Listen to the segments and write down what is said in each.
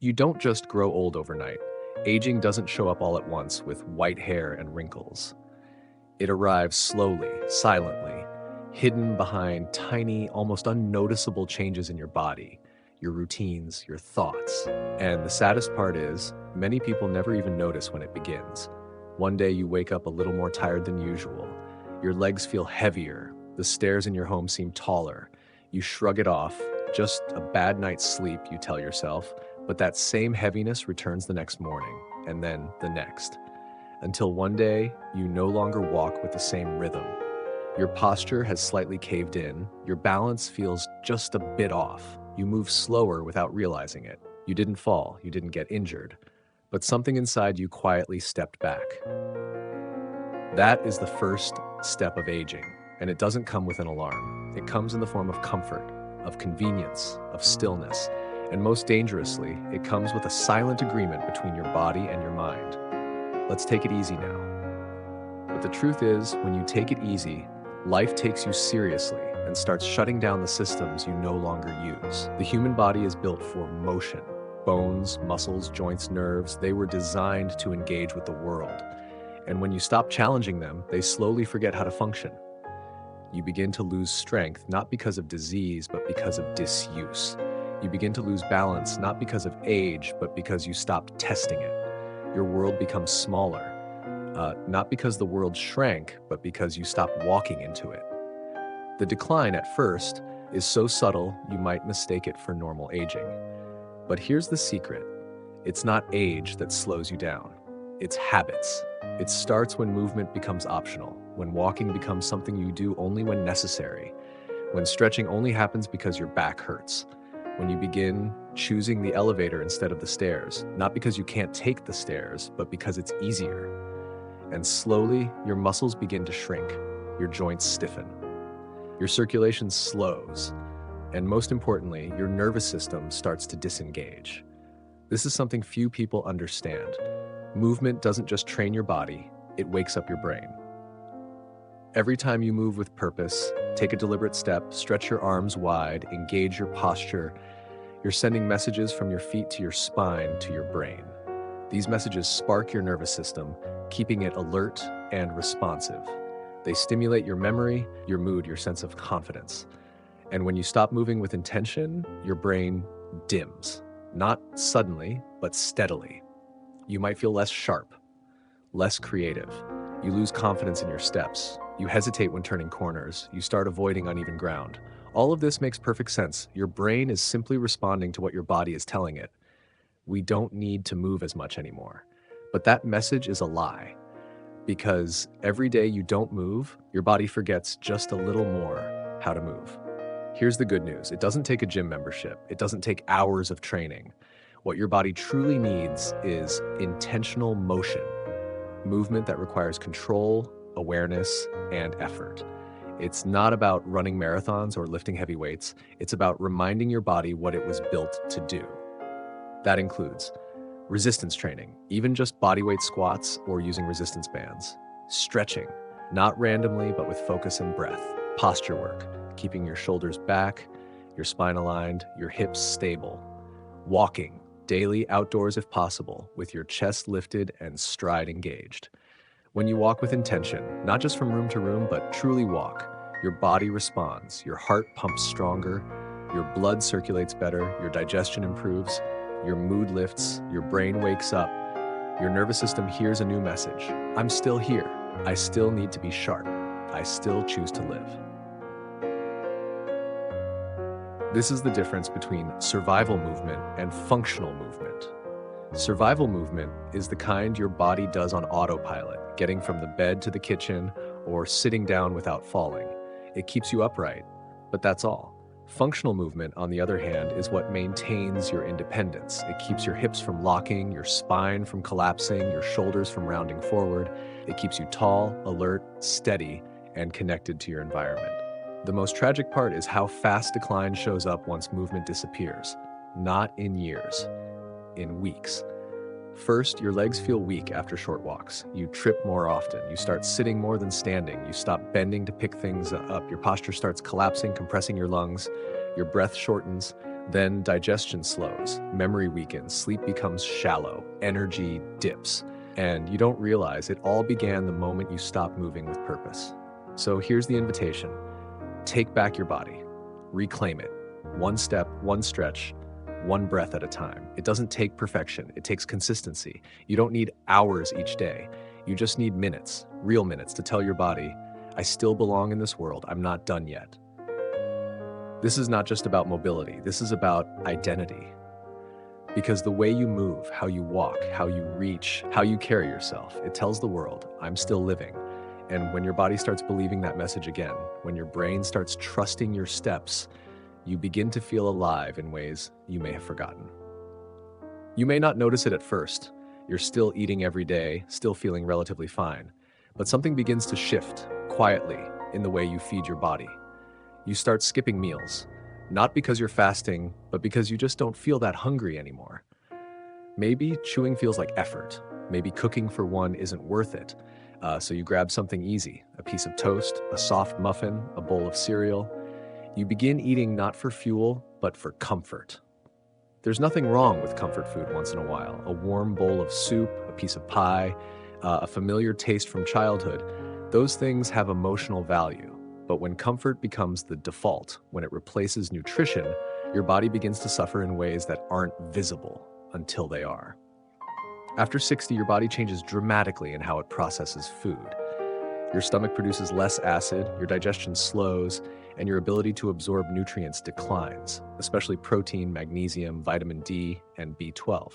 You don't just grow old overnight. Aging doesn't show up all at once with white hair and wrinkles. It arrives slowly, silently, hidden behind tiny, almost unnoticeable changes in your body, your routines, your thoughts. And the saddest part is, many people never even notice when it begins. One day you wake up a little more tired than usual. Your legs feel heavier. The stairs in your home seem taller. You shrug it off. Just a bad night's sleep, you tell yourself. But that same heaviness returns the next morning, and then the next. Until one day, you no longer walk with the same rhythm. Your posture has slightly caved in. Your balance feels just a bit off. You move slower without realizing it. You didn't fall. You didn't get injured. But something inside you quietly stepped back. That is the first step of aging, and it doesn't come with an alarm. It comes in the form of comfort, of convenience, of stillness, and most dangerously, it comes with a silent agreement between your body and your mind. Let's take it easy now. But the truth is, when you take it easy, life takes you seriously and starts shutting down the systems you no longer use. The human body is built for motion. Bones, muscles, joints, nerves, they were designed to engage with the world. And when you stop challenging them, they slowly forget how to function. You begin to lose strength, not because of disease, but because of disuse. You begin to lose balance, not because of age, but because you stop testing it. Your world becomes smaller, not because the world shrank, but because you stopped walking into it. The decline at first is so subtle, you might mistake it for normal aging. But here's the secret. It's not age that slows you down. It's habits. It starts when movement becomes optional, when walking becomes something you do only when necessary, when stretching only happens because your back hurts, when you begin choosing the elevator instead of the stairs, not because you can't take the stairs, but because it's easier. And slowly, your muscles begin to shrink, your joints stiffen, your circulation slows, and most importantly, your nervous system starts to disengage. This is something few people understand. Movement doesn't just train your body, it wakes up your brain. Every time you move with purpose, take a deliberate step, stretch your arms wide, engage your posture, you're sending messages from your feet to your spine to your brain. These messages spark your nervous system, keeping it alert and responsive. They stimulate your memory, your mood, your sense of confidence. And when you stop moving with intention, your brain dims. Not suddenly, but steadily. You might feel less sharp, less creative. You lose confidence in your steps. You hesitate when turning corners. You start avoiding uneven ground. All of this makes perfect sense. Your brain is simply responding to what your body is telling it. We don't need to move as much anymore. But that message is a lie. Because every day you don't move, your body forgets just a little more how to move. Here's the good news. It doesn't take a gym membership. It doesn't take hours of training. What your body truly needs is intentional motion, movement that requires control, awareness, and effort. It's not about running marathons or lifting heavy weights. It's about reminding your body what it was built to do. That includes resistance training, even just bodyweight squats or using resistance bands. Stretching, not randomly, but with focus and breath. Posture work, keeping your shoulders back, your spine aligned, your hips stable. Walking, daily outdoors if possible, with your chest lifted and stride engaged. When you walk with intention, not just from room to room, but truly walk, your body responds, your heart pumps stronger, your blood circulates better, your digestion improves, your mood lifts, your brain wakes up, your nervous system hears a new message. I'm still here. I still need to be sharp. I still choose to live. This is the difference between survival movement and functional movement. Survival movement is the kind your body does on autopilot, getting from the bed to the kitchen or sitting down without falling. It keeps you upright, but that's all. Functional movement, on the other hand, is what maintains your independence. It keeps your hips from locking, your spine from collapsing, your shoulders from rounding forward. It keeps you tall, alert, steady, and connected to your environment. The most tragic part is how fast decline shows up once movement disappears. Not in years, in weeks. First, your legs feel weak after short walks. You trip more often. You start sitting more than standing. You stop bending to pick things up. Your posture starts collapsing, compressing your lungs. Your breath shortens. Then digestion slows, memory weakens, sleep becomes shallow, energy dips, and you don't realize it all began the moment you stopped moving with purpose. So here's the invitation. Take back your body. Reclaim it. One step, one stretch, one breath at a time. It doesn't take perfection. It takes consistency. You don't need hours each day. You just need minutes, real minutes, to tell your body, I still belong in this world. I'm not done yet. This is not just about mobility. This is about identity. Because the way you move, how you walk, how you reach, how you carry yourself, it tells the world, I'm still living. And when your body starts believing that message again, when your brain starts trusting your steps, you begin to feel alive in ways you may have forgotten. You may not notice it at first. You're still eating every day, still feeling relatively fine. But something begins to shift, quietly, in the way you feed your body. You start skipping meals, not because you're fasting, but because you just don't feel that hungry anymore. Maybe chewing feels like effort. Maybe cooking for one isn't worth it. So you grab something easy, a piece of toast, a soft muffin, a bowl of cereal. You begin eating not for fuel, but for comfort. There's nothing wrong with comfort food once in a while. A warm bowl of soup, a piece of pie, a familiar taste from childhood. Those things have emotional value. But when comfort becomes the default, when it replaces nutrition, your body begins to suffer in ways that aren't visible until they are. After 60, your body changes dramatically in how it processes food. Your stomach produces less acid, your digestion slows, and your ability to absorb nutrients declines, especially protein, magnesium, vitamin D, and B12.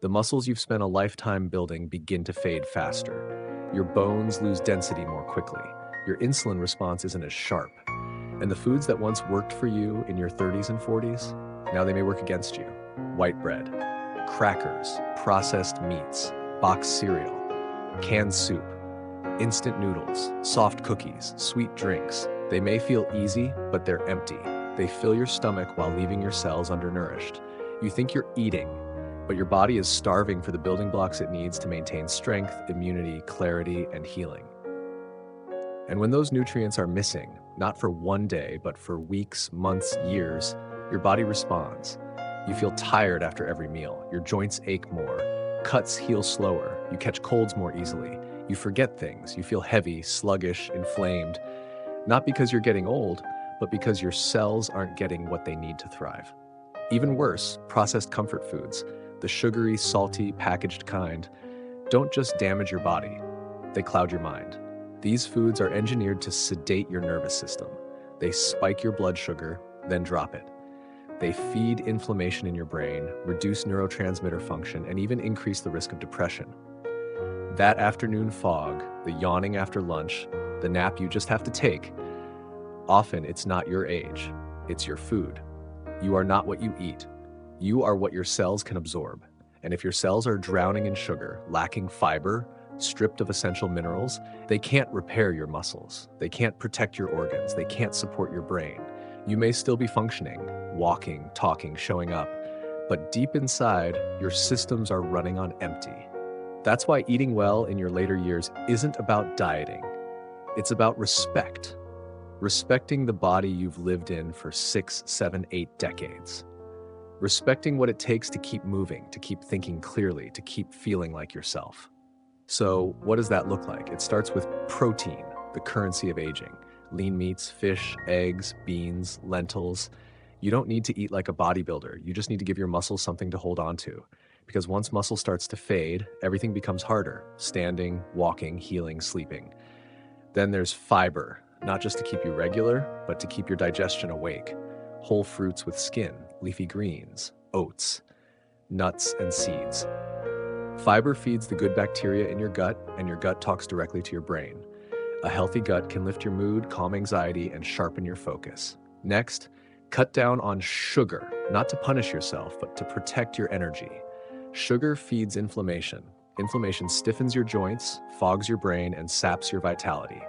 The muscles you've spent a lifetime building begin to fade faster. Your bones lose density more quickly. Your insulin response isn't as sharp. And the foods that once worked for you in your 30s and 40s, now they may work against you. White bread, crackers, processed meats, boxed cereal, canned soup, instant noodles, soft cookies, sweet drinks. They may feel easy, but they're empty. They fill your stomach while leaving your cells undernourished. You think you're eating, but your body is starving for the building blocks it needs to maintain strength, immunity, clarity, and healing. And when those nutrients are missing, not for one day, but for weeks, months, years, your body responds. You feel tired after every meal. Your joints ache more. Cuts heal slower. You catch colds more easily. You forget things. You feel heavy, sluggish, inflamed. Not because you're getting old, but because your cells aren't getting what they need to thrive. Even worse, processed comfort foods, the sugary, salty, packaged kind, don't just damage your body. They cloud your mind. These foods are engineered to sedate your nervous system. They spike your blood sugar, then drop it. They feed inflammation in your brain, reduce neurotransmitter function, and even increase the risk of depression. That afternoon fog, the yawning after lunch, the nap you just have to take, often it's not your age, it's your food. You are not what you eat. You are what your cells can absorb. And if your cells are drowning in sugar, lacking fiber, stripped of essential minerals, they can't repair your muscles. They can't protect your organs. They can't support your brain. You may still be functioning, walking, talking, showing up, but deep inside, your systems are running on empty. That's why eating well in your later years isn't about dieting. It's about respect. Respecting the body you've lived in for 6, 7, 8 decades. Respecting what it takes to keep moving, to keep thinking clearly, to keep feeling like yourself. So what does that look like? It starts with protein, the currency of aging. Lean meats, fish, eggs, beans, lentils. You don't need to eat like a bodybuilder. You just need to give your muscles something to hold on to. Because once muscle starts to fade, everything becomes harder. Standing, walking, healing, sleeping. Then there's fiber, not just to keep you regular, but to keep your digestion awake. Whole fruits with skin, leafy greens, oats, nuts, and seeds. Fiber feeds the good bacteria in your gut, and your gut talks directly to your brain. A healthy gut can lift your mood, calm anxiety, and sharpen your focus. Next, cut down on sugar, not to punish yourself, but to protect your energy. Sugar feeds inflammation. Inflammation stiffens your joints, fogs your brain, and saps your vitality.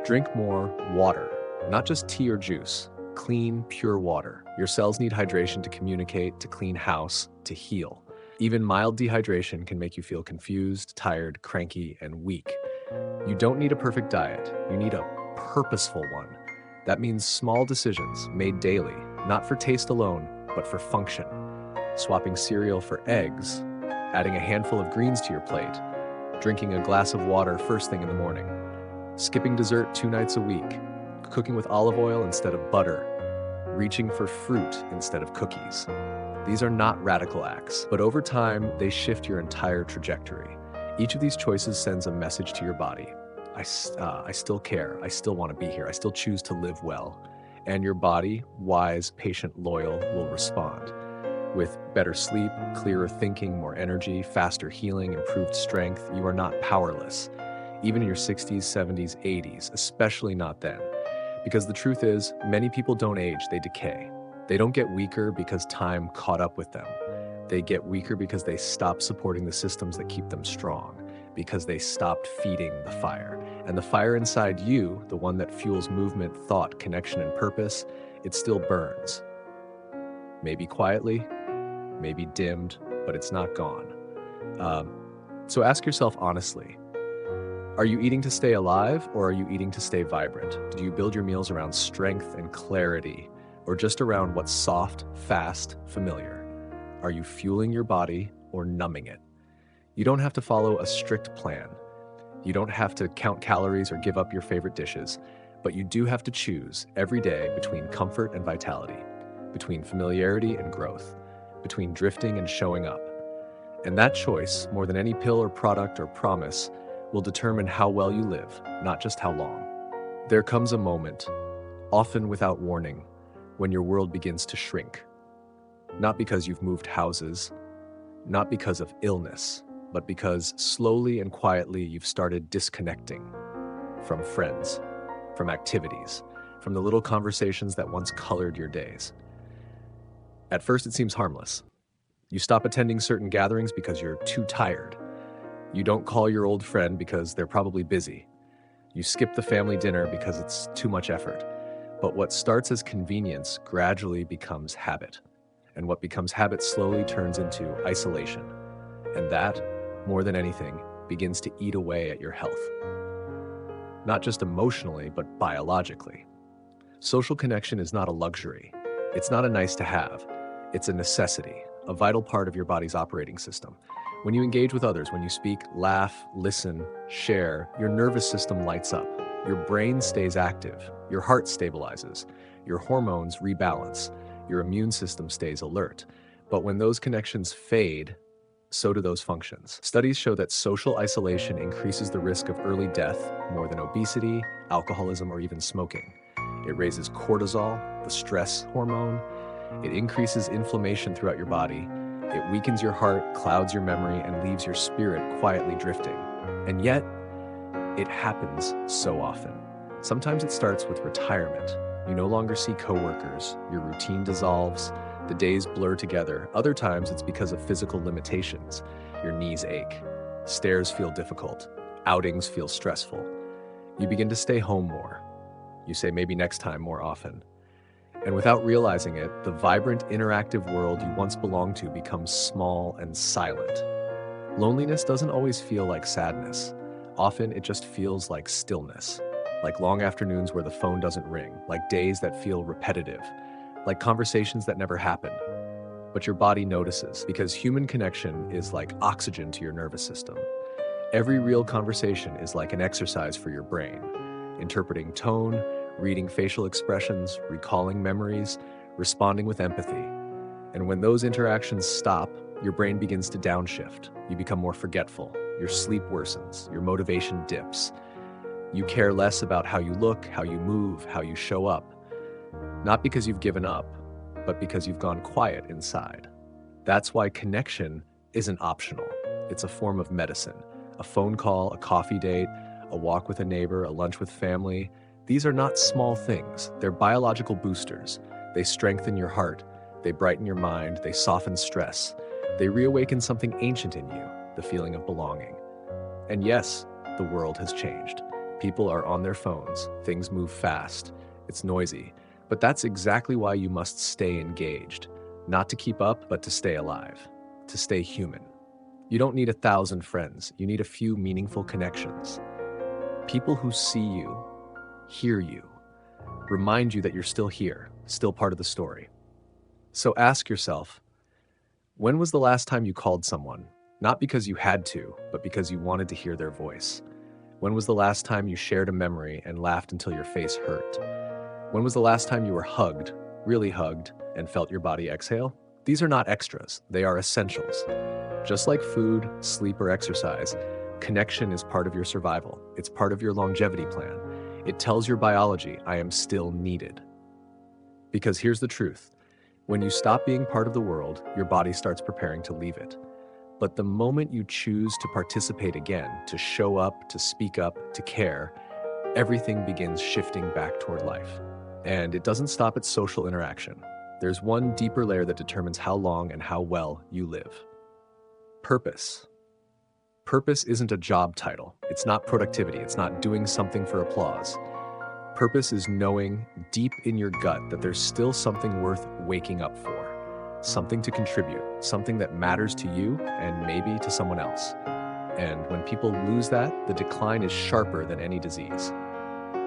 Drink more water, not just tea or juice. Clean, pure water. Your cells need hydration to communicate, to clean house, to heal. Even mild dehydration can make you feel confused, tired, cranky, and weak. You don't need a perfect diet. You need a purposeful one. That means small decisions made daily, not for taste alone, but for function. Swapping cereal for eggs, adding a handful of greens to your plate, drinking a glass of water first thing in the morning, skipping dessert 2 nights a week, cooking with olive oil instead of butter, reaching for fruit instead of cookies. These are not radical acts, but over time, they shift your entire trajectory. Each of these choices sends a message to your body. I still care. I still want to be here. I still choose to live well. And your body, wise, patient, loyal, will respond. With better sleep, clearer thinking, more energy, faster healing, improved strength, you are not powerless. Even in your 60s, 70s, 80s, especially not then. Because the truth is, many people don't age, they decay. They don't get weaker because time caught up with them. They get weaker because they stop supporting the systems that keep them strong, because they stopped feeding the fire. And the fire inside you, the one that fuels movement, thought, connection, and purpose, it still burns. Maybe quietly, maybe dimmed, but it's not gone. So ask yourself honestly, are you eating to stay alive, or are you eating to stay vibrant? Do you build your meals around strength and clarity, or just around what's soft, fast, familiar? Are you fueling your body or numbing it? You don't have to follow a strict plan. You don't have to count calories or give up your favorite dishes, but you do have to choose every day between comfort and vitality, between familiarity and growth, between drifting and showing up. And that choice, more than any pill or product or promise, will determine how well you live, not just how long. There comes a moment, often without warning, when your world begins to shrink. Not because you've moved houses, not because of illness, but because slowly and quietly you've started disconnecting from friends, from activities, from the little conversations that once colored your days. At first, it seems harmless. You stop attending certain gatherings because you're too tired. You don't call your old friend because they're probably busy. You skip the family dinner because it's too much effort. But what starts as convenience gradually becomes habit. And what becomes habit slowly turns into isolation. And that, more than anything, begins to eat away at your health. Not just emotionally, but biologically. Social connection is not a luxury. It's not a nice to have. It's a necessity, a vital part of your body's operating system. When you engage with others, when you speak, laugh, listen, share, your nervous system lights up. Your brain stays active. Your heart stabilizes. Your hormones rebalance. Your immune system stays alert. But when those connections fade, so do those functions. Studies show that social isolation increases the risk of early death more than obesity, alcoholism, or even smoking. It raises cortisol, the stress hormone. It increases inflammation throughout your body. It weakens your heart, clouds your memory, and leaves your spirit quietly drifting. And yet, it happens so often. Sometimes it starts with retirement. You no longer see coworkers, your routine dissolves, the days blur together. Other times it's because of physical limitations. Your knees ache, stairs feel difficult, outings feel stressful. You begin to stay home more. You say maybe next time more often. And without realizing it, the vibrant, interactive world you once belonged to becomes small and silent. Loneliness doesn't always feel like sadness. Often it just feels like stillness, like long afternoons where the phone doesn't ring, like days that feel repetitive, like conversations that never happen. But your body notices, because human connection is like oxygen to your nervous system. Every real conversation is like an exercise for your brain, interpreting tone, reading facial expressions, recalling memories, responding with empathy. And when those interactions stop, your brain begins to downshift. You become more forgetful. Your sleep worsens. Your motivation dips. You care less about how you look, how you move, how you show up. Not because you've given up, but because you've gone quiet inside. That's why connection isn't optional. It's a form of medicine. A phone call, a coffee date, a walk with a neighbor, a lunch with family. These are not small things. They're biological boosters. They strengthen your heart. They brighten your mind. They soften stress. They reawaken something ancient in you, the feeling of belonging. And yes, the world has changed. People are on their phones. Things move fast. It's noisy. But that's exactly why you must stay engaged. Not to keep up, but to stay alive. To stay human. You don't need 1,000 friends. You need a few meaningful connections. People who see you, hear you, remind you that you're still here, still part of the story. So ask yourself, when was the last time you called someone? Not because you had to, but because you wanted to hear their voice. When was the last time you shared a memory and laughed until your face hurt? When was the last time you were hugged, really hugged, and felt your body exhale? These are not extras, they are essentials. Just like food, sleep, or exercise, connection is part of your survival. It's part of your longevity plan. It tells your biology, I am still needed. Because here's the truth. When you stop being part of the world, your body starts preparing to leave it. But the moment you choose to participate again, to show up, to speak up, to care, everything begins shifting back toward life. And it doesn't stop at social interaction. There's one deeper layer that determines how long and how well you live. Purpose. Purpose isn't a job title. It's not productivity. It's not doing something for applause. Purpose is knowing deep in your gut that there's still something worth waking up for, something to contribute, something that matters to you and maybe to someone else. And when people lose that, the decline is sharper than any disease.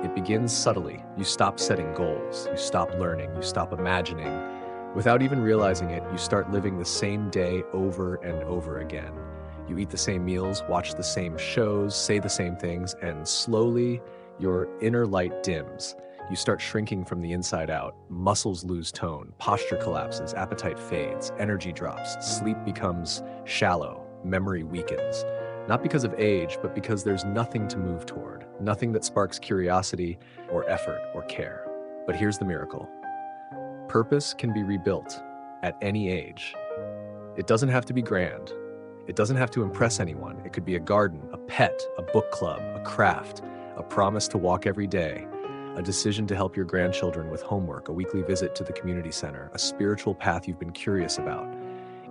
It begins subtly. You stop setting goals, you stop learning, you stop imagining. Without even realizing it, you start living the same day over and over again. You eat the same meals, watch the same shows, say the same things, and slowly, your inner light dims. You start shrinking from the inside out. Muscles lose tone, posture collapses, appetite fades, energy drops, sleep becomes shallow, memory weakens. Not because of age, but because there's nothing to move toward, nothing that sparks curiosity or effort or care. But here's the miracle. Purpose can be rebuilt at any age. It doesn't have to be grand. It doesn't have to impress anyone. It could be a garden, a pet, a book club, a craft, a promise to walk every day, a decision to help your grandchildren with homework, a weekly visit to the community center, a spiritual path you've been curious about,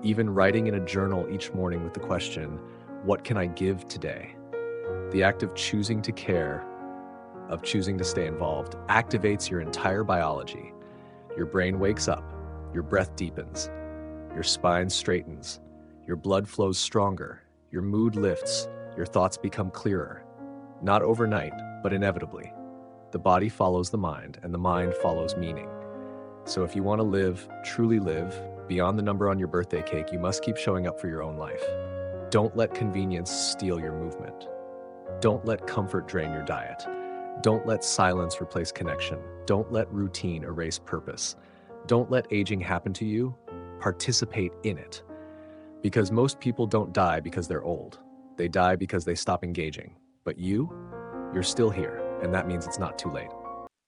even writing in a journal each morning with the question, what can I give today? The act of choosing to care, of choosing to stay involved, activates your entire biology. Your brain wakes up, your breath deepens, your spine straightens, your blood flows stronger, your mood lifts, your thoughts become clearer. Not overnight, but inevitably. The body follows the mind, and the mind follows meaning. So if you want to live, truly live, beyond the number on your birthday cake, you must keep showing up for your own life. Don't let convenience steal your movement. Don't let comfort drain your diet. Don't let silence replace connection. Don't let routine erase purpose. Don't let aging happen to you. Participate in it. Because most people don't die because they're old. They die because they stop engaging. But you're still here, and that means it's not too late.